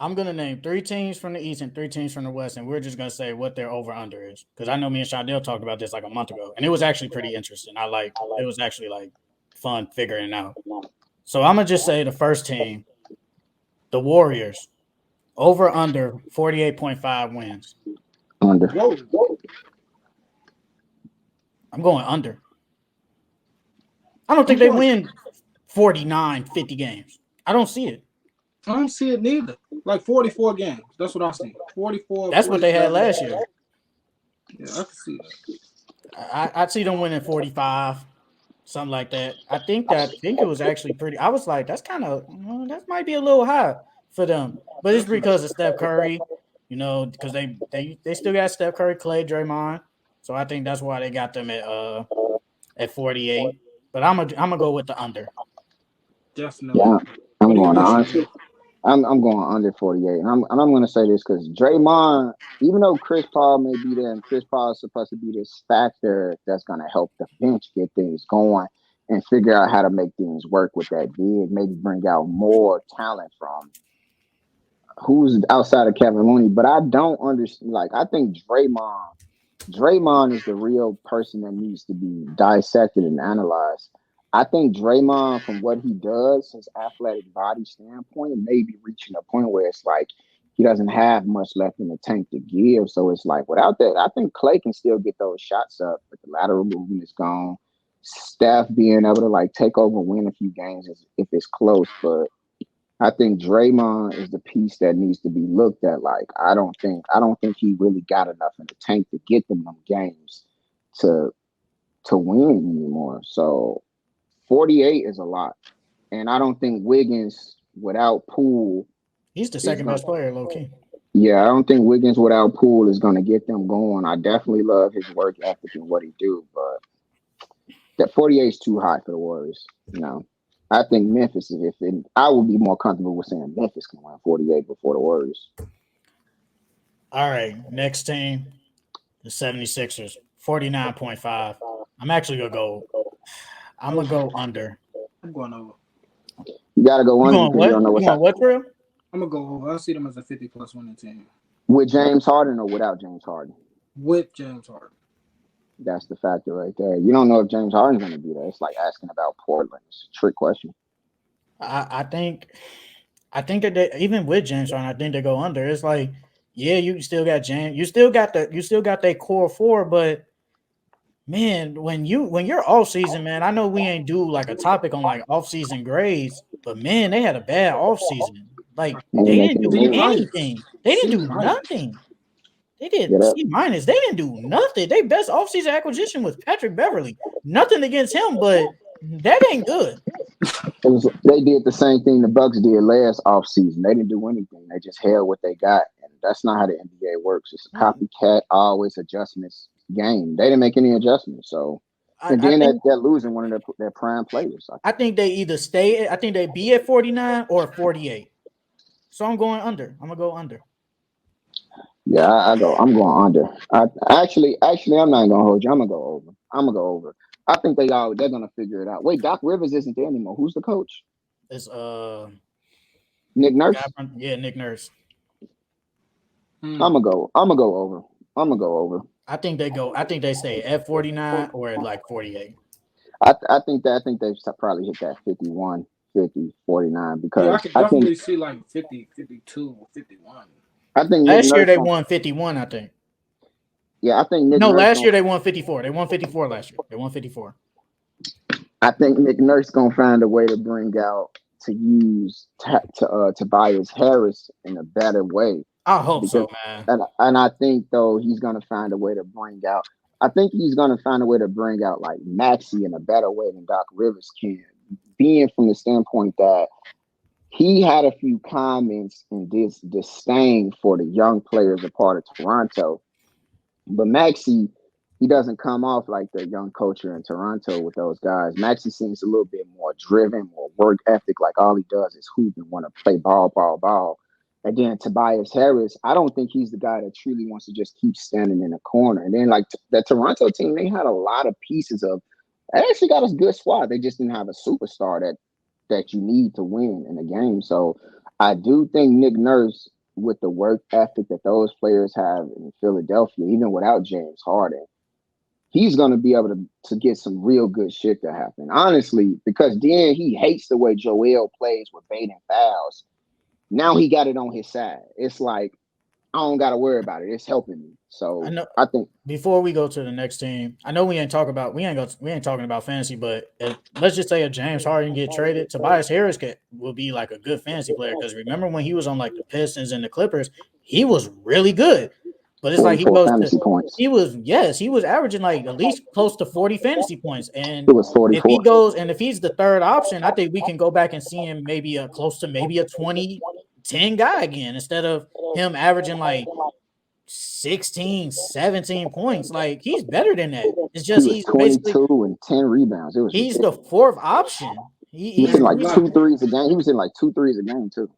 I'm gonna name three teams from the East and three teams from the West, and we're just gonna say what their over under is. Because I know me and Shadell talked about this like a month ago, and it was actually pretty interesting. It was actually like fun figuring it out. So I'm gonna just say the first team, the Warriors, over under 48.5 wins. Under. Whoa. I'm going under. I don't I'm think they going. win 49, 50 games. I don't see it. I don't see it neither. Like 44 games. That's what I see. 44, That's what they had 47. last year. Yeah, I can see that. I'd see them winning 45, something like that. I think it was actually pretty. I was like, that's kind of that might be a little high for them, but it's Definitely. because of Steph Curry, because they still got Steph Curry, Clay, Draymond, so I think that's why they got them at 48. But I'm gonna go with the under. Definitely. Yeah, I'm What do you going think, on. Shadell? I'm going under 48, and I'm going to say this because Draymond, even though Chris Paul may be there, and Chris Paul is supposed to be this factor that's going to help the bench get things going and figure out how to make things work with that big, maybe bring out more talent from who's outside of Kevin Looney. But I don't understand. Like I think Draymond is the real person that needs to be dissected and analyzed. I think Draymond, from what he does, his athletic body standpoint, may be reaching a point where it's like he doesn't have much left in the tank to give. So it's like without that, I think Clay can still get those shots up, but the lateral movement is gone. Steph being able to like take over, win a few games if it's close, but I think Draymond is the piece that needs to be looked at. Like I don't think he really got enough in the tank to get them games to to win anymore. So 48 is a lot. And I don't think Wiggins without Poole He's the is second going best player, low key. yeah, I don't think Wiggins without Poole is gonna get them going. I definitely love his work ethic and what he do, but that 48 is too high for the Warriors. You know. I think Memphis is if it, I would be more comfortable with saying Memphis can win 48 before the Warriors. All right, next team, the 76ers, 49.5. I'm actually gonna go. I'm gonna Over. go under. I'm going over. You gotta go You under going because you what? don't know You what's going happening what, for real? I'm gonna go over. I see them as a 50 plus winning team with James Harden or without James Harden. with James Harden. That's the factor right there. You don't know if James Harden's going to be there. It's like asking about Portland. It's a trick question. I think that even with James Harden, I think they go under. It's like, yeah, you still got James, you still got that core four, but man, when you're off season, man, I know we ain't do like a topic on like off season grades, but man, they had a bad off season. Like They ain't they didn't making a do C move. minus. anything. They didn't C do minus. nothing. They did Get up. C minus. They didn't do nothing. They best offseason acquisition was Patrick Beverly. Nothing against him, but that ain't good. They did the same thing the Bucks did last offseason. They didn't do anything. They just held what they got. And that's not how the NBA works. It's a Mm. copycat, always adjustments game. They didn't make any adjustments. So, and I then think they're losing one of their prime players. I think they either stay. I think they be at 49 or 48. So I'm going under. I'm gonna go under. Yeah, I'm going under. Actually, I'm not gonna hold you. I'm gonna go over. I'm gonna go over. I think they're gonna figure it out. Wait, Doc Rivers isn't there anymore. Who's the coach? It's Nick the guy Nurse. from Nick Nurse. Hmm. I'm gonna go over. I'm gonna go over. I think they go. I think they stay at 49 or at like 48. I think they should probably hit that 51, 50, 49 Yeah, I because could definitely see like 50, 52, 51. I think Nick Last year Nurse they gonna won 51. I think. yeah I think Nick No, Nurse last gonna year they won 54. They won 54 last year. They won 54. I think Nick Nurse gonna find a way to bring out to use Tobias Harris in a better way I hope because so, man. and I think though he's gonna find a way to bring out. I think he's gonna find a way to bring out like Maxi in a better way than Doc Rivers can, being from the standpoint that he had a few comments in this disdain for the young players a part of Toronto, but Maxi he doesn't come off like the young culture in Toronto with those guys. Maxi seems a little bit more driven, more work ethic. Like all he does is hoop and want to play ball, ball, ball. And then Tobias Harris, I don't think he's the guy that truly wants to just keep standing in a corner. And then like the Toronto team, they had a lot of pieces of. They actually got a good squad. They just didn't have a superstar that you need to win in a game. So I do think Nick Nurse, with the work ethic that those players have in Philadelphia, even without James Harden, he's going to be able to get some real good shit to happen. Honestly, because then he hates the way Joel plays with baiting fouls. Now he got it on his side. It's like, I don't got to worry about it. It's helping me. So I think before we go to the next team, I know we ain't talking about fantasy, but let's just say if James Harden get traded, Tobias Harris will be like a good fantasy player. Because remember when he was on like the Pistons and the Clippers, he was really good. But it's like he goes fantasy points. He was averaging like at least close to 40 fantasy points. And it was 44. If he's the third option, I think we can go back and see him maybe a 20-10 guy again instead of him averaging like 16, 17 points. Like he's better than that. It's just he's 22 and 10 rebounds. He's the fourth option. He's in like 2 threes a game. He was in like 2 threes a game too.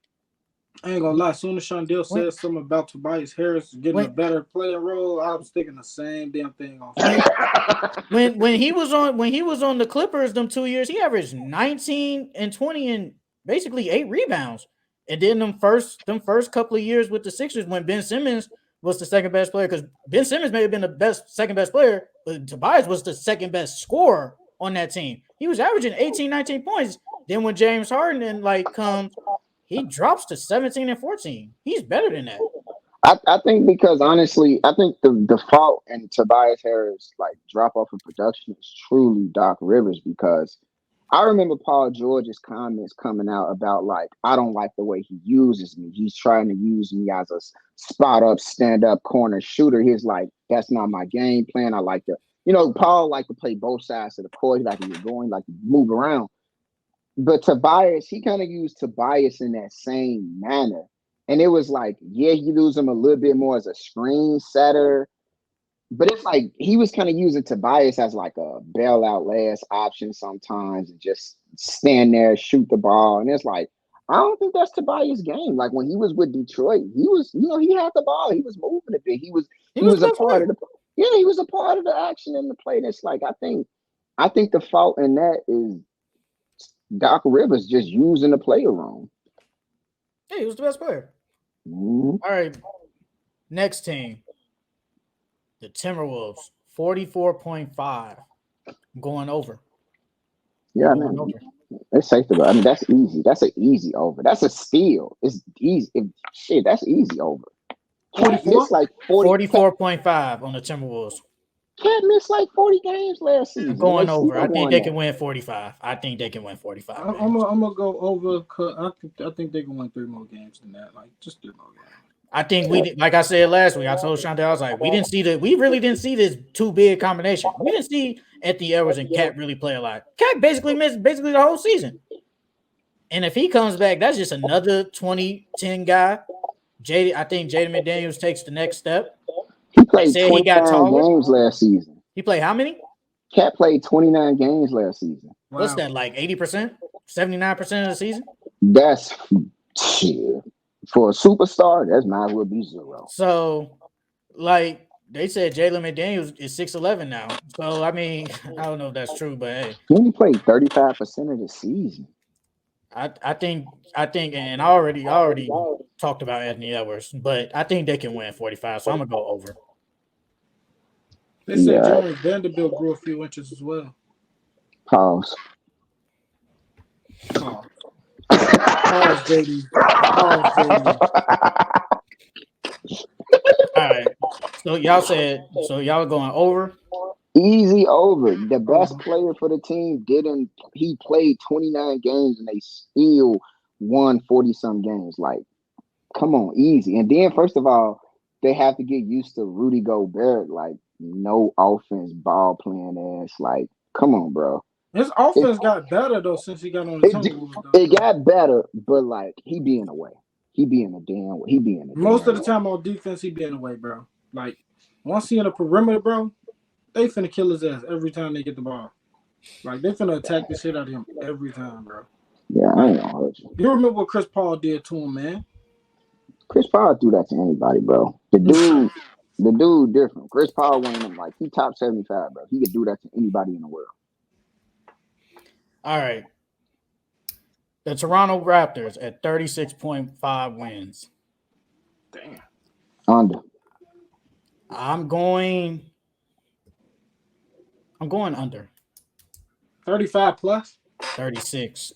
I ain't gonna lie. As soon as Shondell said something about Tobias Harris getting a better playing role, I was thinking the same damn thing on. when he was on the Clippers, them 2 years, he averaged 19 and 20 and basically 8 rebounds. And then them first couple of years with the Sixers, when Ben Simmons was the second best player, because Ben Simmons may have been the second best player, but Tobias was the second best scorer on that team. He was averaging 18, 19 points. Then when James Harden comes, he drops to 17 and 14. He's better than that. I think because honestly, I think the fault in Tobias Harris like drop off of production is truly Doc Rivers, because I remember Paul George's comments coming out about like, I don't like the way he uses me. He's trying to use me as a spot up, stand up corner shooter. He's like, that's not my game plan. I like to, Paul like to play both sides of the court. He like to get going, like to move around. But Tobias, he kind of used Tobias in that same manner. And it was like, yeah, he used him a little bit more as a screen setter. But it's like he was kind of using Tobias as like a bailout last option sometimes, and just stand there, shoot the ball. And it's like, I don't think that's Tobias' game. Like when he was with Detroit, he was, he had the ball. He was moving a bit. He was a part of he was a part of the action in the play. And it's like, I think the fault in that is Doc Rivers just using the player wrong. Yeah, he was the best player. Mm-hmm. All right. Next team. The Timberwolves, 44.5. Going over. Yeah, man. It's safe to go. I mean, that's easy. That's an easy over. That's a steal. It's easy. That's easy over. 44? Like 44.5 on the Timberwolves. Can't miss like 40 games last season. Going over. I think they can win 45. I'm gonna go over because I think they can win 3 more games than that. Like just 3 more games. I think like I said last week, I told Shonda, I was like, we really didn't see this too big combination. We didn't see Anthony Edwards and Cat really play a lot. Cat basically missed the whole season. And if he comes back, that's just another 20-10 guy. I think Jaden McDaniels takes the next step. He played 29 games last season. He played how many? Cat played 29 games last season. Wow. What's that, like 80%? 79% of the season? That's shit. For a superstar, that's might as well be 0. So, like they said, Jalen McDaniels is 6'11" now. So, I mean, I don't know if that's true, but hey, he only played 35% of the season. I think, and I already talked about Anthony Edwards, but I think they can win 45. So I'm gonna go over. They said Jordan Vanderbilt grew a few inches as well. Pause. Pause, baby. All right. So y'all going over? Easy over. The best player for the team he played 29 games and they still won 40-some games. Like, come on, easy. And then first of all, they have to get used to Rudy Gobert, like no offense, ball playing ass. Like, come on, bro. His offense got better though since he got on the Timberwolves. It got better, but like he being away. Most of the time on defense, he being away, bro. Like once he in the perimeter, bro, they finna kill his ass every time they get the ball. Like they finna attack the shit out of him every time, bro. Yeah, I ain't gonna hurt you. You remember what Chris Paul did to him, man? Chris Paul do that to anybody, bro. The dude different. Chris Paul won him like he top 75, bro. He could do that to anybody in the world. All right. The Toronto Raptors at 36.5 wins. Damn. Under. I'm going under 35 plus. 36.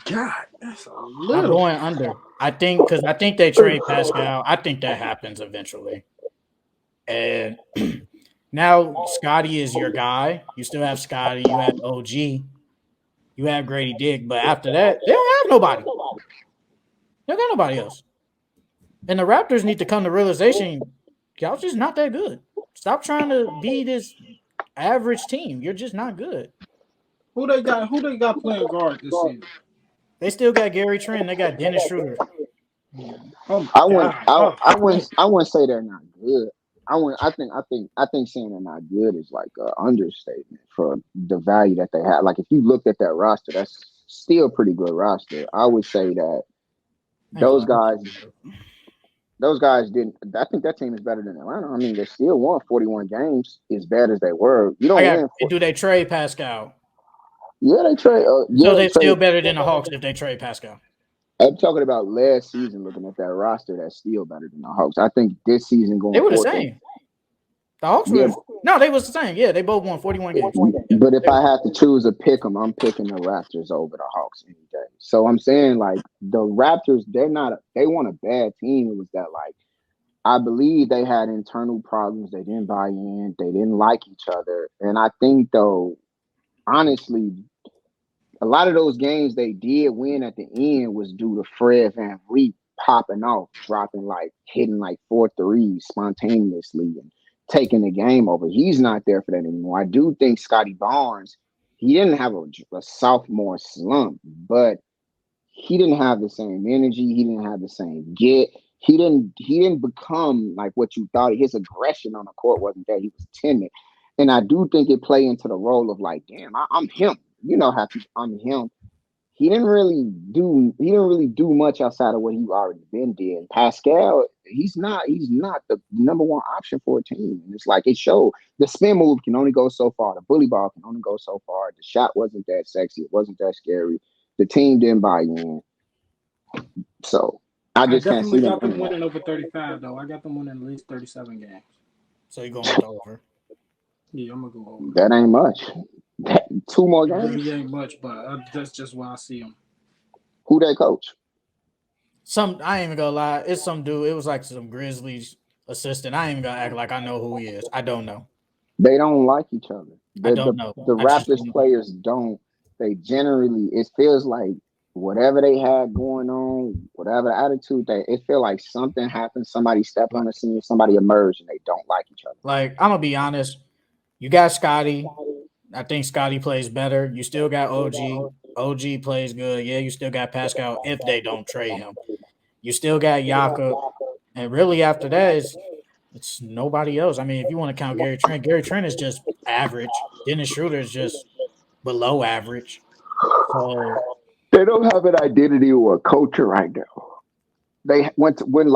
God, that's a I'm little. going under. I think they trade Pascal. I think that happens eventually. And now Scotty is your guy. You still have Scotty. You have OG. You have Grady Dick. But after that, they don't have nobody. They don't got nobody else. And the Raptors need to come to realization, y'all just not that good. Stop trying to be this average team. You're just not good. Who they got? Who they got playing guard this season? They still got Gary Trent. They got Dennis Schroeder. Oh my I wouldn't. God. I wouldn't. I wouldn't say they're not good. I think saying they're not good is like an understatement for the value that they have. Like if you looked at that roster, that's still a pretty good roster. I would say that those guys didn't. I think that team is better than Atlanta. I mean, they still won 41 games as bad as they were. You don't win. Do they trade Pascal? Yeah, they trade. So they're still better than the Hawks if they trade Pascal. I'm talking about last season. Looking at that roster, that's still better than the Hawks. I think this season going they were the forward, same. The Hawks were they was the same. Yeah, they both won 41 games. But if I have to choose a pick 'em, I'm picking the Raptors over the Hawks any day. So I'm saying like the Raptors, they weren't a bad team. It was that like I believe they had internal problems. They didn't buy in. They didn't like each other. And I think though, honestly, a lot of those games they did win at the end was due to Fred VanVleet popping off, hitting like 4 threes spontaneously and taking the game over. He's not there for that anymore. I do think Scotty Barnes, he didn't have a sophomore slump, but he didn't have the same energy. He didn't have the same get. He didn't become like what you thought. His aggression on the court wasn't there. He was timid. And I do think it played into the role of like, damn, I'm him. You know how I'm him. He didn't really do much outside of what he already been did. Pascal, he's not the number one option for a team. And it's like it showed the spin move can only go so far. The bully ball can only go so far. The shot wasn't that sexy. It wasn't that scary. The team didn't buy in. So I definitely got them winning over 35 though. I got them winning at least 37 games. So you're going with the over? Yeah, I'm gonna go over. That ain't much. 2 more games. It really ain't much, but that's just why I see them. Who they coach? I ain't even gonna lie. It's some dude. It was like some Grizzlies assistant. I ain't even gonna act like I know who he is. I don't know. They don't like each other. I don't know. The Raptors players don't. They generally, it feels like whatever they had going on, whatever attitude, it feel like something happened. Somebody stepped on the scene, somebody emerged, and they don't like each other. Like, I'm gonna be honest. You got Scotty. I think Scotty plays better. You still got OG. OG plays good. Yeah, you still got Pascal if they don't trade him. You still got Yaka. And really after that, it's nobody else. I mean, if you want to count Gary Trent is just average. Dennis Schroeder is just below average. So they don't have an identity or a culture right now. They went to when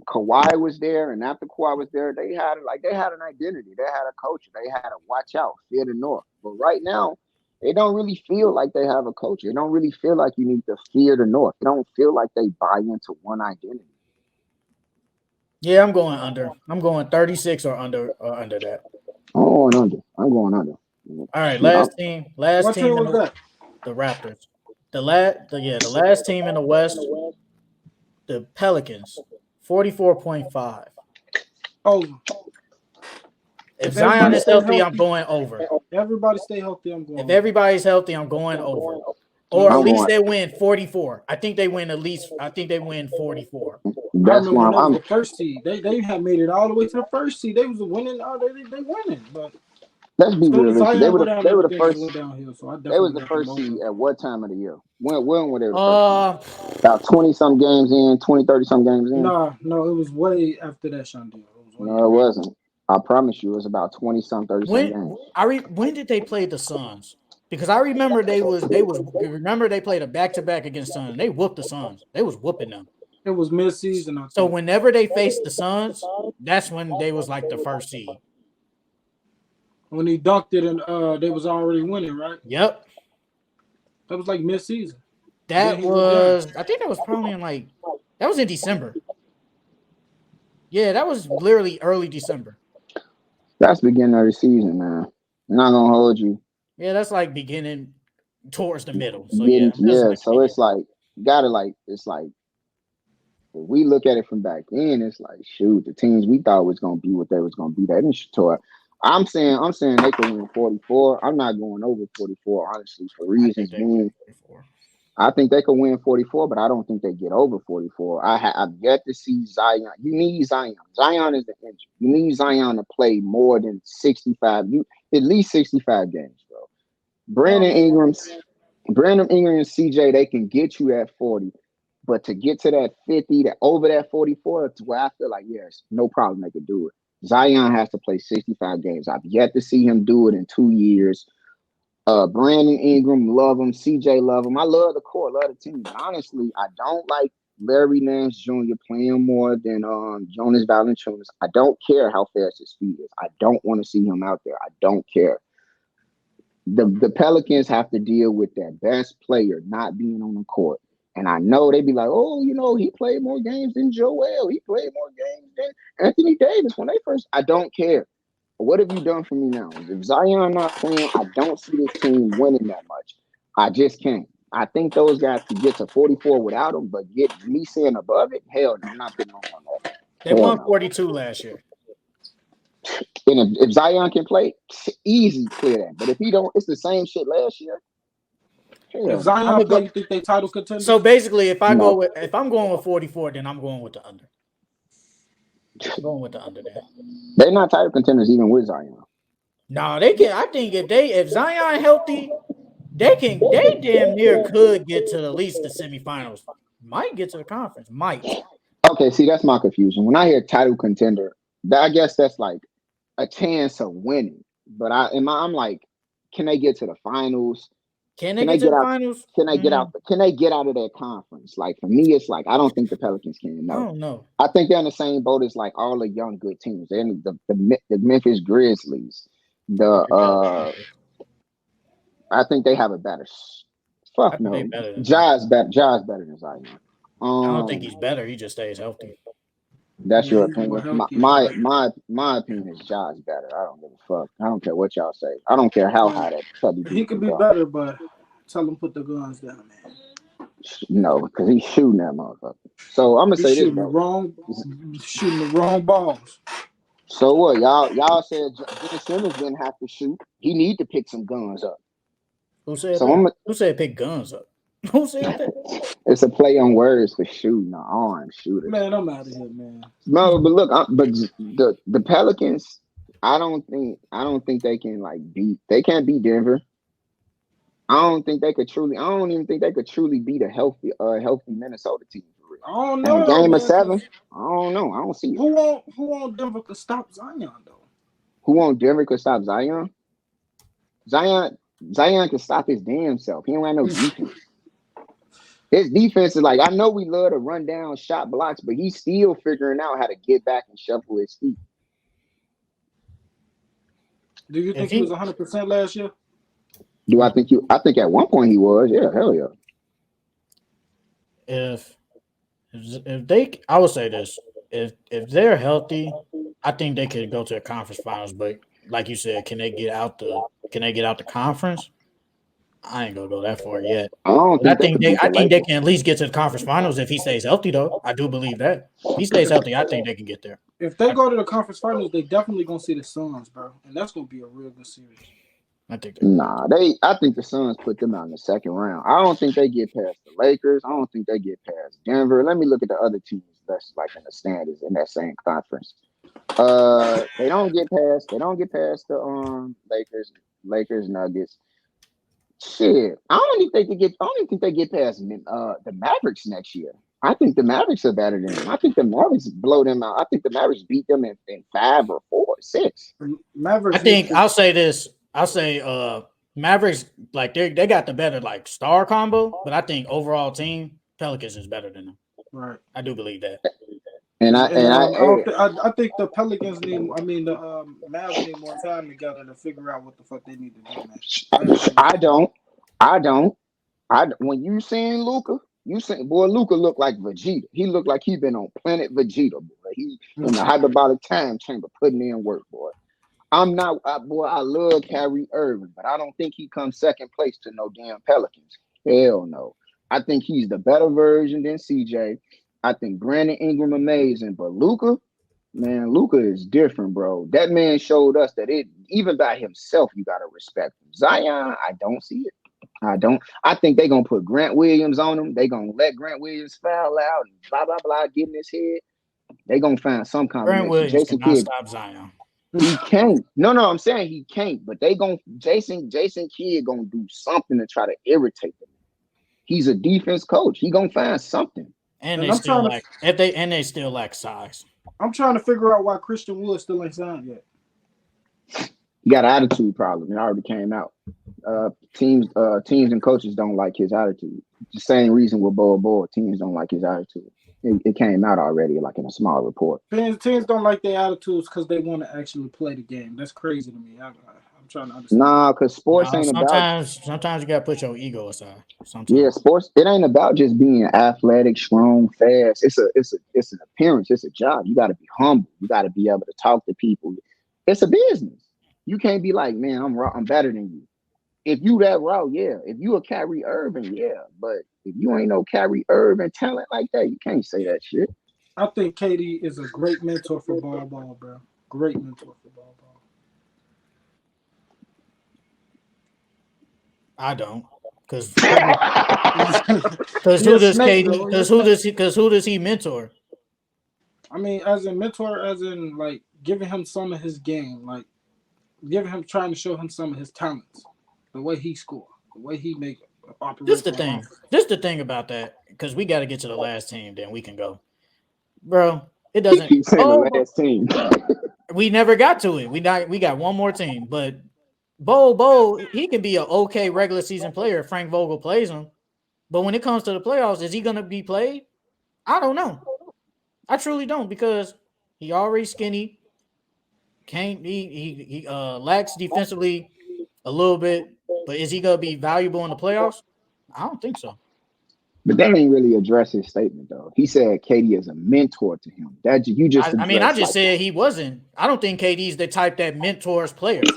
Kawhi was there and after Kawhi was there, they had an identity. They had a culture. They had a watch out, fear the North. But right now, they don't really feel like they have a culture. They don't really feel like you need to fear the North. They don't feel like they buy into one identity. Yeah, I'm going under. I'm going 36 or under that. Oh, I'm going under. All right, last team. What team was that? The Raptors. The last team in the West, the Pelicans, 44.5. Oh. If Zion is healthy, I'm going over. Everybody stay healthy, I'm going over. If everybody's healthy, I'm going over. Or at least they win 44. I think they win 44. That's why I'm the first seed. They had made it all the way to the first seed. They was winning. They winning. But let's be realistic. They were the first. Downhill, so they was the first seed at what time of the year? When were they the first seed? About 20-some games in, 20, 30-some games in? No, it was way after that, Shondell. No, it wasn't. I promise you, it was about 20-some, 30-some games. When did they play the Suns? Because I remember they played a back-to-back against Suns. They whooped the Suns. They was whooping them. It was mid-season. So whenever they faced the Suns, that's when they was like the first seed. When he dunked it and they was already winning, right? Yep. That was like mid-season. That was, I think that was probably that was in December. Yeah, that was literally early December. That's beginning of the season, man. I'm not gonna hold you. Yeah, that's like beginning towards the middle. So yeah, So it's like it's like if we look at it from back then, it's like shoot, the teams we thought was gonna be what they was gonna be. They didn't tour. I'm saying they could win 44. I'm not going over 44, honestly, for reasons being. I think they could win 44, but I don't think they get over 44. I've yet to see Zion. You need Zion. Zion is the injury. You need Zion to play more than 65. At least 65 games, bro. Brandon Ingram, and CJ, they can get you at 40. But to get to that 50, over that 44, to where I feel like, yes, no problem, they could do it. Zion has to play 65 games. I've yet to see him do it in 2 years. Brandon Ingram, love him. CJ, love him. I love the core, love the team. But honestly, I don't like Larry Nance Jr. playing more than Jonas Valanciunas. I don't care how fast his speed is. I don't want to see him out there. I don't care. The Pelicans have to deal with that best player not being on the court. And I know they'd be like, oh, he played more games than Joel. He played more games than Anthony Davis when they first. I don't care. What have you done for me now? If Zion not playing, I don't see this team winning that much. I just can't. I think those guys could get to 44 without him, but get me saying above it, hell no, I'm not putting on that. They won 42 last year. And if Zion can play, easy clear that. But if he don't, it's the same shit last year. If Zion play, you think they title contenders? So basically, if I'm going with 44, then I'm going with the under. I'm going with the under there. They're not title contenders even with Zion. No, they can. I think if Zion healthy, they damn near could get to at least the semifinals. Might get to the conference. Might. Okay, see, that's my confusion. When I hear title contender, I guess that's like a chance of winning. But I'm like, can they get to the finals? Can they get to the finals? Can they get out? Can they get out of that conference? Like for me, it's like I don't think the Pelicans can. No, I don't know. I think they're in the same boat as like all the young good teams. They're in the Memphis Grizzlies. I think they have a better. Fuck no, Ja's better. Ja's better than Zion. I don't think he's better. He just stays healthy. That's your opinion. My opinion is Ja's better. I don't give a fuck. I don't care what y'all say. I don't care how high that chubby. He could be better, but tell him put the guns down, man. No, because he's shooting that motherfucker. So I'm gonna say shooting this, shooting the wrong balls. So what? Y'all said Ben Simmons didn't have to shoot. He need to pick some guns up. Who said that? Who said pick guns up? Who said that? It's a play on words for shooting an arm shooter. Man, I'm out of here, man. No, but look, but the Pelicans, I don't think they can beat. They can't beat Denver. I don't even think they could truly beat a healthy Minnesota team. For real. I don't know. Game of 7. I don't know. I don't see it. Who on Denver could stop Zion though? Who on Denver could stop Zion? Zion can stop his damn self. He don't have no defense. His defense is I know we love to run down shot blocks, but he's still figuring out how to get back and shuffle his feet. Do you think he was 100% last year? Do I think I think at one point he was. Yeah, hell yeah. If they, I would say this: if they're healthy, I think they could go to the conference finals. But like you said, can they get out the conference? I ain't gonna go that far yet. I think they can at least get to the conference finals if he stays healthy. Though I do believe that if he stays healthy, I think they can get there. If they go to the conference finals, they definitely gonna see the Suns, bro, and that's gonna be a real good series. I think I think the Suns put them out in the second round. I don't think they get past the Lakers. I don't think they get past Denver. Let me look at the other teams that's in the standings in that same conference. They don't get past the Lakers, Nuggets. Shit, I don't even think they get past the Mavericks next year. I think the Mavericks are better than them. I think the Mavericks blow them out. I think the Mavericks beat them in 5 or 4 or 6. Mavericks. I think I'll say this. I'll say Mavericks they got the better star combo, but I think overall team Pelicans is better than them. Right. I do believe that. I think the Pelicans the Mavs need more time together to figure out what the fuck they need to do, man. I don't. When you seen Luca, you seen boy Luca looked like Vegeta. He looked like he been on planet Vegeta, boy. He in the hyperbolic time chamber putting in work, boy. Boy. I love Kyrie Irving, but I don't think he comes second place to no damn Pelicans. Hell no. I think he's the better version than CJ. I think Brandon Ingram amazing, but Luca, man, Luca is different, bro. That man showed us that it even by himself, you gotta respect him. Zion, I don't see it. I don't. I think they're gonna put Grant Williams on him. They're gonna let Grant Williams foul out and blah blah blah get in his head. They're gonna find some Grant combination. Williams Jason cannot Kidd, stop Zion. he can't. No, I'm saying he can't, but they gonna Jason Kidd gonna do something to try to irritate them. He's a defense coach. He gonna find something. And And they still lack they still lack size. I'm trying to figure out why Christian Wood still ain't signed yet. He got an attitude problem. It already came out. Teams and coaches don't like his attitude. The same reason with Bo. Teams don't like his attitude. It came out already, like in a small report. Teams don't like their attitudes because they want to actually play the game. That's crazy to me. I'm trying to understand. Nah, because sports ain't about. Sometimes you gotta put your ego aside. Sometimes. Yeah, sports. It ain't about just being athletic, strong, fast. It's an appearance. It's a job. You got to be humble. You got to be able to talk to people. It's a business. You can't be like, man, I'm better than you. If you that raw, yeah. If you a Kyrie Irving, yeah. But if you ain't no Kyrie Irving talent like that, you can't say that shit. I think KD is a great mentor for Ball, bro. Great mentor for Ball. I don't, because who does KD? Because who does he mentor? I mean, as a mentor, as in like giving him some of his game, like trying to show him some of his talents, the way he score, the way he make operate. Just the thing about that, because we got to get to the last team, then we can go, bro. It doesn't. The last team. We never got to it. We got one more team, but Bo, he can be an okay regular season player if Frank Vogel plays him. But when it comes to the playoffs, is he going to be played? I don't know. I truly don't, because he already skinny. He lacks defensively a little bit, but is he going to be valuable in the playoffs? I don't think so. But that ain't really address his statement, though. He said KD is a mentor to him. That you just. I just said he wasn't. I don't think KD's the type that mentors players.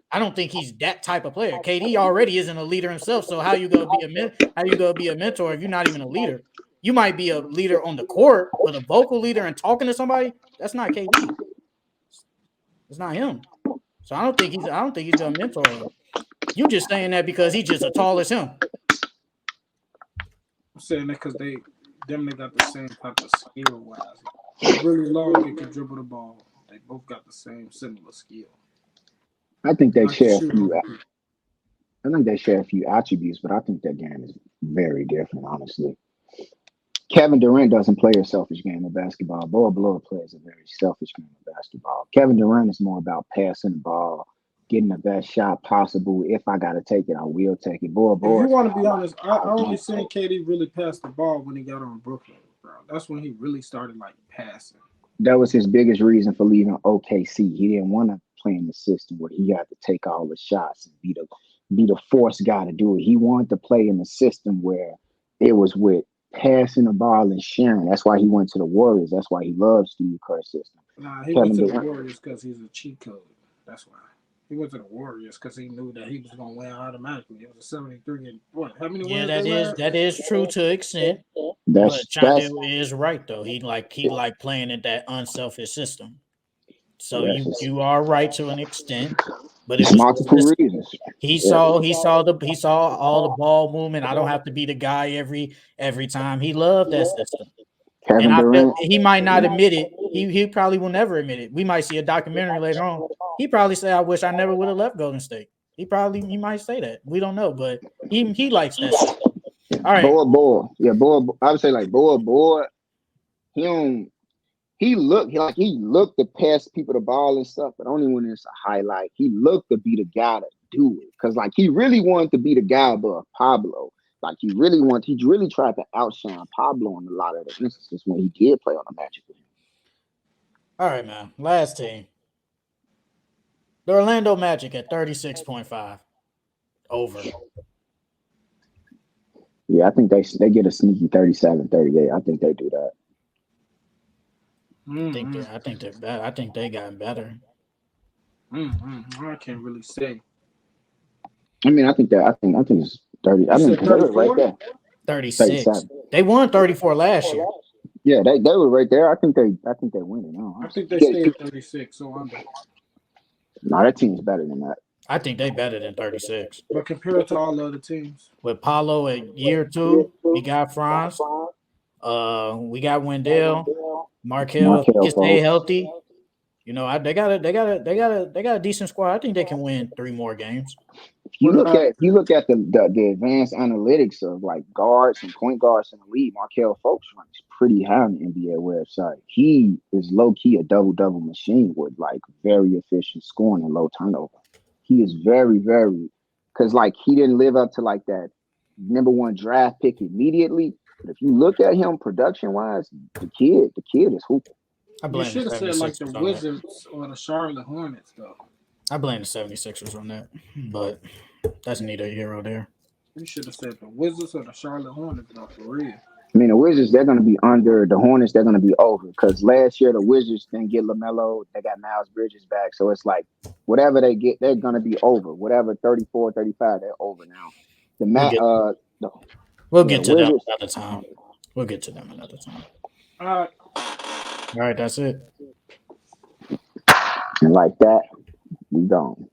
I don't think he's that type of player. KD already isn't a leader himself. So how you gonna be a mentor if you're not even a leader? You might be a leader on the court, but a vocal leader and talking to somebody, that's not KD. It's not him. So I don't think he's gonna mentor him. You just saying that because he's just as tall as him. I'm saying that because they got the same type of skill wise. Really long, they can dribble the ball. They both got the same similar skill. I think they share a few. I think they share a few attributes, but I think that game is very different, honestly. Kevin Durant doesn't play a selfish game of basketball. Blow plays a very selfish game of basketball. Kevin Durant is more about passing the ball, getting the best shot possible. If I got to take it, I will take it. If you want to be honest, I only seen KD really pass the ball when he got on Brooklyn, bro. That's when he really started like passing. That was his biggest reason for leaving OKC. He didn't want to play in the system where he had to take all the shots and be the force guy to do it. He wanted to play in a system where it was with passing the ball and sharing. That's why he went to the Warriors. That's why he loves Steve Kerr's system. Nah, he went to the Warriors because he's a cheat code. That's why. He went to the Warriors because he knew that he was going to win automatically. It was a 73 and what? How many wins? Yeah, that is true to an extent. But Chandel is right though. He like playing in that unselfish system. So you are right to an extent, but it was multiple reasons. He saw all the ball movement. I don't have to be the guy every time. He loved that system. Kevin Durant, he might not admit it. He probably will never admit it. We might see a documentary later on. He probably say, "I wish I never would have left Golden State." He might say that. We don't know, but he likes that system. All right, Boy. I would say like boy. He looked to pass people the ball and stuff, but only when it's a highlight. He looked to be the guy to do it because like he really wanted to be the guy above Pablo. Like he really tried to outshine Pablo in a lot of the instances when he did play on the Magic. All right, man. Last team. The Orlando Magic at 36.5. Over. Yeah, I think they get a sneaky 37, 38. I think they do that. I think they're better. I think they got better. I can't really say. I mean, I think it's 30. I You mean, said because they were right 34? there. 36. 37. They won 34 last year. Yeah, they were right there. I think they win it now. I think they stay at 36, so under. No, that team's better than that. I think they better than 36. But compared to all the other teams, With Paulo at year 2, we got Franz. We got Wendell. Markel, if he can stay healthy. You know, they got a decent squad. I think they can win 3 more games. If you look at the advanced analytics of like guards and point guards in the league, Markel Fultz ranks pretty high on the NBA website. He is low key a double machine with like very efficient scoring and low turnover. He is very because like he didn't live up to like that number 1 draft pick immediately. But if you look at him production wise, the kid is hooping. you should have said like the Wizards or the Charlotte Hornets though. I blame the 76ers on that, but that's neither here or there. You should have said the Wizards or the Charlotte Hornets though, for real. I mean, the Wizards, they're going to be under. The Hornets, they're going to be over. Because last year, the Wizards didn't get LaMelo. They got Miles Bridges back. So it's like, whatever they get, they're going to be over. Whatever, 34, 35, they're over now. We'll get to them another time. We'll get to them another time. All right, that's it. And like that, we gone.